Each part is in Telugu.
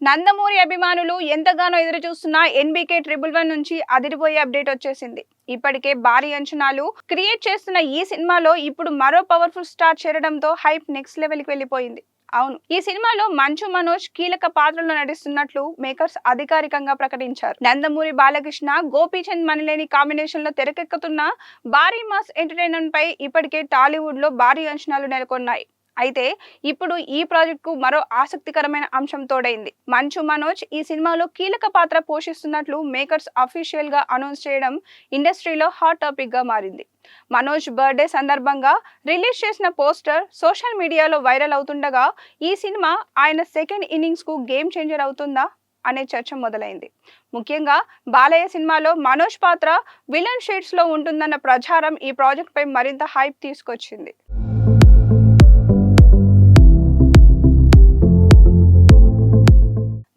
నందమూరి అభిమానులు ఎంతగానో ఎదురు చూస్తున్న ఎన్బీకే 111 నుంచి అదిరిపోయే అప్డేట్ వచ్చేసింది. ఇప్పటికే భారీ అంచనాలు క్రియేట్ చేస్తున్న ఈ సినిమాలో ఇప్పుడు మరో పవర్ఫుల్ స్టార్ చేరడంతో హైప్ నెక్స్ట్ లెవెల్ కి వెళ్ళిపోయింది. అవును, ఈ సినిమాలో మంచు మనోజ్ కీలక పాత్రలో నటిస్తున్నట్లు మేకర్స్ అధికారికంగా ప్రకటించారు. నందమూరి బాలకృష్ణ, గోపీచంద్ మణిలేని కాంబినేషన్ లో తెరకెక్కుతున్న భారీ మాస్ ఎంటర్టైన్మెంట్ పై ఇప్పటికే టాలీవుడ్ లో భారీ అంచనాలు నెలకొన్నాయి. అయితే ఇప్పుడు ఈ ప్రాజెక్ట్ కు మరో ఆసక్తికరమైన అంశం తోడైంది. మంచు మనోజ్ ఈ సినిమాలో కీలక పాత్ర పోషిస్తున్నట్లు మేకర్స్ అఫీషియల్ గా అనౌన్స్ చేయడం ఇండస్ట్రీలో హాట్ టాపిక్ గా మారింది. మనోజ్ బర్త్డే సందర్భంగా రిలీజ్ చేసిన పోస్టర్ సోషల్ మీడియాలో వైరల్ అవుతుండగా ఈ సినిమా ఆయన సెకండ్ ఇన్నింగ్స్ కు గేమ్ చేంజర్ అవుతుందా అనే చర్చ మొదలైంది. ముఖ్యంగా బాలయ్య సినిమాలో మనోజ్ పాత్ర విలన్ షేడ్స్ లో ఉంటుందన్న ప్రచారం ఈ ప్రాజెక్ట్ పై మరింత హైప్ తీసుకొచ్చింది.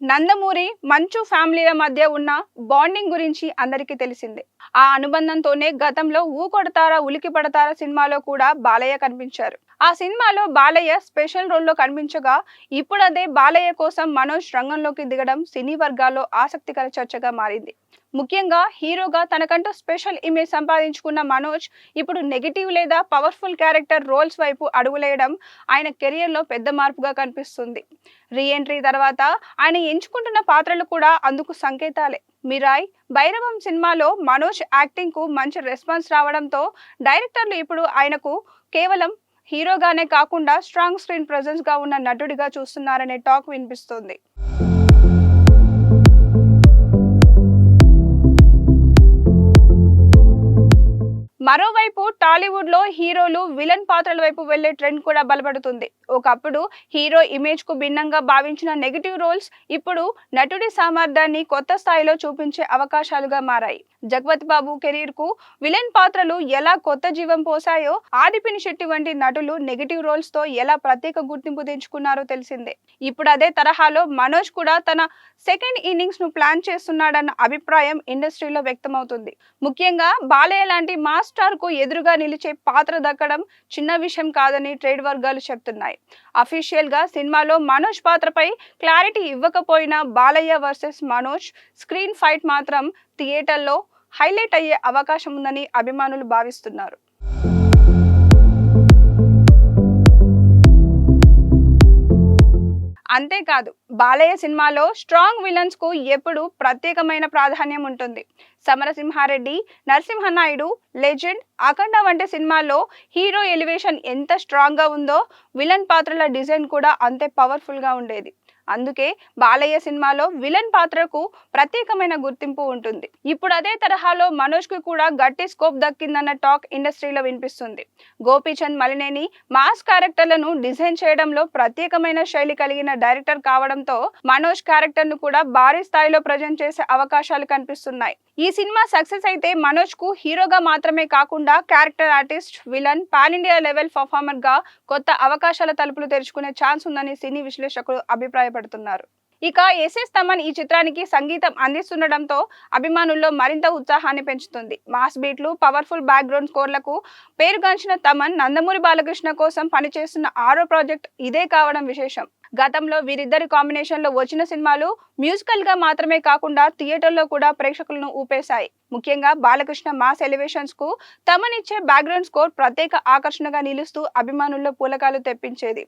నందమూరి, మంచు ఫ్యామిలీల మధ్య ఉన్న బాండింగ్ గురించి అందరికీ తెలిసిందే. ఆ అనుబంధంతోనే గతంలో ఊకొడతారా ఉలికి పడతారా సినిమాలో కూడా బాలయ్య కనిపించారు. ఆ సినిమాలో బాలయ్య స్పెషల్ రోల్లో కనిపించగా ఇప్పుడు అదే బాలయ్య కోసం మనోజ్ రంగంలోకి దిగడం సినీ వర్గాల్లో ఆసక్తికర చర్చగా మారింది. ముఖ్యంగా హీరోగా తనకంటూ స్పెషల్ ఇమేజ్ సంపాదించుకున్న మనోజ్ ఇప్పుడు నెగిటివ్ లేదా పవర్ఫుల్ క్యారెక్టర్ రోల్స్ వైపు అడుగులేయడం ఆయన కెరియర్ లో పెద్ద మార్పుగా కనిపిస్తుంది. రీ ఎంట్రీ తర్వాత ఆయన ఎంచుకుంటున్న పాత్రలు కూడా అందుకు సంకేతాలే. మిరాయ్, భైరవం సినిమాలో మనోజ్ యాక్టింగ్ కు మంచి రెస్పాన్స్ రావడంతో డైరెక్టర్లు ఇప్పుడు ఆయనకు కేవలం హీరోగానే కాకుండా స్ట్రాంగ్ స్క్రీన్ ప్రెజెన్స్ గా ఉన్న నటుడిగా చూస్తున్నారనే టాక్ వినిపిస్తోంది. మరోవైపు టాలీవుడ్ లో హీరోలు విలన్ పాత్రల వైపు వెళ్లే ట్రెండ్ కూడా బలపడుతుంది. ఒకప్పుడు హీరో ఇమేజ్ కు భిన్నంగా భావించిన నెగిటివ్ రోల్స్ ఇప్పుడు నటుడి సామర్థ్యాన్ని కొత్త స్థాయిలో చూపించే అవకాశాలుగా మారాయి. జగపతి బాబు కెరీర్ కు విలన్ పాత్రలు ఎలా కొత్త జీవం పోసాయో, ఆదిపిని శెట్టి వంటి నటులు నెగిటివ్ రోల్స్ తో ఎలా ప్రత్యేక గుర్తింపు తెచ్చుకున్నారో తెలిసిందే. ఇప్పుడు అదే తరహాలో మనోజ్ కూడా తన సెకండ్ ఇన్నింగ్స్ ను ప్లాన్ చేస్తున్నాడన్న అభిప్రాయం ఇండస్ట్రీలో వ్యక్తమవుతుంది. ముఖ్యంగా బాలయ్య లాంటి మాస్ స్టార్ కు ఎదురుగా నిలిచే పాత్ర దక్కడం చిన్న విషయం కాదని ట్రేడ్ వర్గాలు చెప్తున్నాయి. అఫీషియల్ గా సినిమాలో మనోజ్ పాత్రపై క్లారిటీ ఇవ్వకపోయినా Balayya versus Manoj screen fight మాత్రం థియేటర్లో హైలైట్ అయ్యే అవకాశం ఉందని అభిమానులు భావిస్తున్నారు. అంతేకాదు, బాలయ్య సినిమాలో స్ట్రాంగ్ విలన్స్ కు ఎప్పుడు ప్రత్యేకమైన ప్రాధాన్యం ఉంటుంది. సమరసింహారెడ్డి, నరసింహనాయుడు, లెజెండ్, అఖండ వంటి సినిమాల్లో హీరో ఎలివేషన్ ఎంత స్ట్రాంగ్ గా ఉందో విలన్ పాత్రల డిజైన్ కూడా అంతే పవర్ఫుల్ గా ఉండేది. అందుకే బాలయ్య సినిమాలో విలన్ పాత్రకు ప్రత్యేకమైన గుర్తింపు ఉంటుంది. ఇప్పుడు అదే తరహాలో మనోజ్ కు కూడా గట్టి స్కోప్ దక్కిందన్న టాక్ ఇండస్ట్రీలో వినిపిస్తుంది. గోపీచంద్ మలినేని మాస్ క్యారెక్టర్లను డిజైన్ చేయడంలో ప్రత్యేకమైన శైలి కలిగిన డైరెక్టర్ కావడంతో మనోజ్ క్యారెక్టర్ ను కూడా భారీ స్థాయిలో ప్రజెంట్ చేసే అవకాశాలు కనిపిస్తున్నాయి. ఈ సినిమా సక్సెస్ అయితే మనోజ్ కు హీరోగా మాత్రమే కాకుండా character artist, villain, pan India level performer గా కొత్త అవకాశాల తలుపులు తెరుచుకునే ఛాన్స్ ఉందని సినీ విశ్లేషకులు అభిప్రాయపడుతున్నారు. ఇక ఎస్ఎస్ తమన్ ఈ చిత్రానికి సంగీతం అందిస్తుండటంతో అభిమానుల్లో మరింత ఉత్సాహాన్ని పెంచుతుంది. మాస్ బీట్లు, పవర్ఫుల్ బ్యాక్గ్రౌండ్ స్కోర్లకు పేరుగాంచిన తమన్ నందమూరి బాలకృష్ణ కోసం పనిచేస్తున్న 6వ ప్రాజెక్ట్ ఇదే కావడం విశేషం. గతంలో వీరిద్దరి కాంబినేషన్ లో వచ్చిన సినిమాలు మ్యూజికల్ గా మాత్రమే కాకుండా థియేటర్లో కూడా ప్రేక్షకులను ఊపేశాయి. ముఖ్యంగా బాలకృష్ణ మాస్ ఎలివేషన్స్ కు తమన్ ఇచ్చే బ్యాక్గ్రౌండ్ స్కోర్ ప్రత్యేక ఆకర్షణగా నిలుస్తూ అభిమానుల్లో పూలకాలు తెప్పించేది.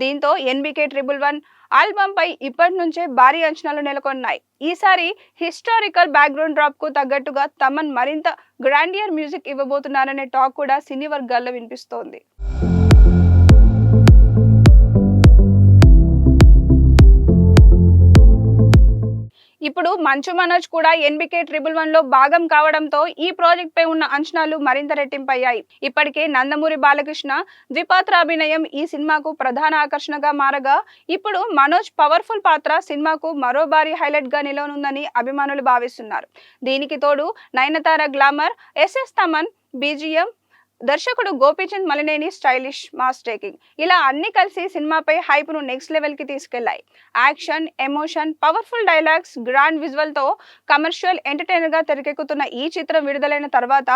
దీంతో ఎన్బీకే 111 ఆల్బమ్ పై ఇప్పటి నుంచే భారీ అంచనాలు నెలకొన్నాయి. ఈసారి హిస్టారికల్ బ్యాక్గ్రౌండ్ డ్రాప్ కు తగ్గట్టుగా తమన్ మరింత గ్రాండియర్ మ్యూజిక్ ఇవ్వబోతున్నారనే టాక్ కూడా సినీ వర్గాల్లో వినిపిస్తోంది. ఇప్పుడు మంచు మనోజ్ కూడా ఎన్బీకే 111 లో భాగం కావడంతో ఈ ప్రాజెక్ట్ పై ఉన్న అంచనాలు మరింత రెట్టింపయ్యాయి. ఇప్పటికే నందమూరి బాలకృష్ణ ద్విపాత్రాభినయం ఈ సినిమాకు ప్రధాన ఆకర్షణగా మారగా, ఇప్పుడు మనోజ్ పవర్ఫుల్ పాత్ర సినిమాకు మరో భారీ హైలైట్ గా నిలవనుందని అభిమానులు భావిస్తున్నారు. దీనికి తోడు Nayanthara glamour, SS Thaman BGM, దర్శకుడు Gopichand Malineni stylish mass taking, ఇలా అన్ని కలిసి సినిమాపై హైప్ ను నెక్స్ట్ లెవెల్ కి తీసుకెళ్లాయి. Action, emotion, powerful dialogues, grand visual తో కమర్షియల్ ఎంటర్టైనర్ గా తెరకెక్కుతున్న ఈ చిత్రం విడుదలైన తర్వాత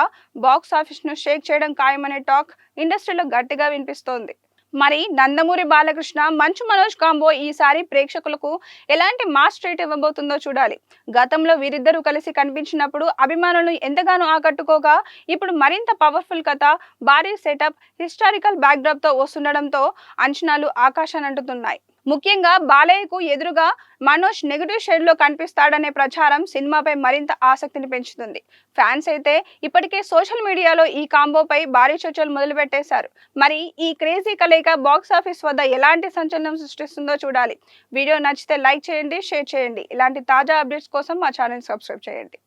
బాక్స్ ఆఫీస్ ను షేక్ చేయడం ఖాయమనే టాక్ ఇండస్ట్రీలో గట్టిగా వినిపిస్తోంది. మరి నందమూరి బాలకృష్ణ మంచు మనోజ్ కాంబో ఈసారి ప్రేక్షకులకు ఎలాంటి మాస్ ట్రీట్ ఇవ్వబోతుందో చూడాలి. గతంలో వీరిద్దరూ కలిసి కనిపించినప్పుడు అభిమానులను ఎంతగానో ఆకట్టుకోగా, ఇప్పుడు మరింత పవర్ఫుల్ కథ, భారీ సెటప్, హిస్టారికల్ బ్యాక్డ్రాప్ తో వస్తుండడంతో అంచనాలు ఆకాశానంటుతున్నాయి. ముఖ్యంగా బాలయ్యకు ఎదురుగా మనోజ్ నెగటివ్ షేడ్ లో కనిపిస్తాడనే ప్రచారం సినిమాపై మరింత ఆసక్తిని పెంచుతుంది. ఫ్యాన్స్ అయితే ఇప్పటికే సోషల్ మీడియాలో ఈ కాంబోపై భారీ చర్చలు మొదలుపెట్టేశారు. మరి ఈ క్రేజీ కలయిక బాక్స్ ఆఫీస్ వద్ద ఎలాంటి సంచలనం సృష్టిస్తుందో చూడాలి. వీడియో నచ్చితే లైక్ చేయండి, షేర్ చేయండి. ఇలాంటి తాజా అప్డేట్స్ కోసం మా ఛానల్ సబ్స్క్రైబ్ చేయండి.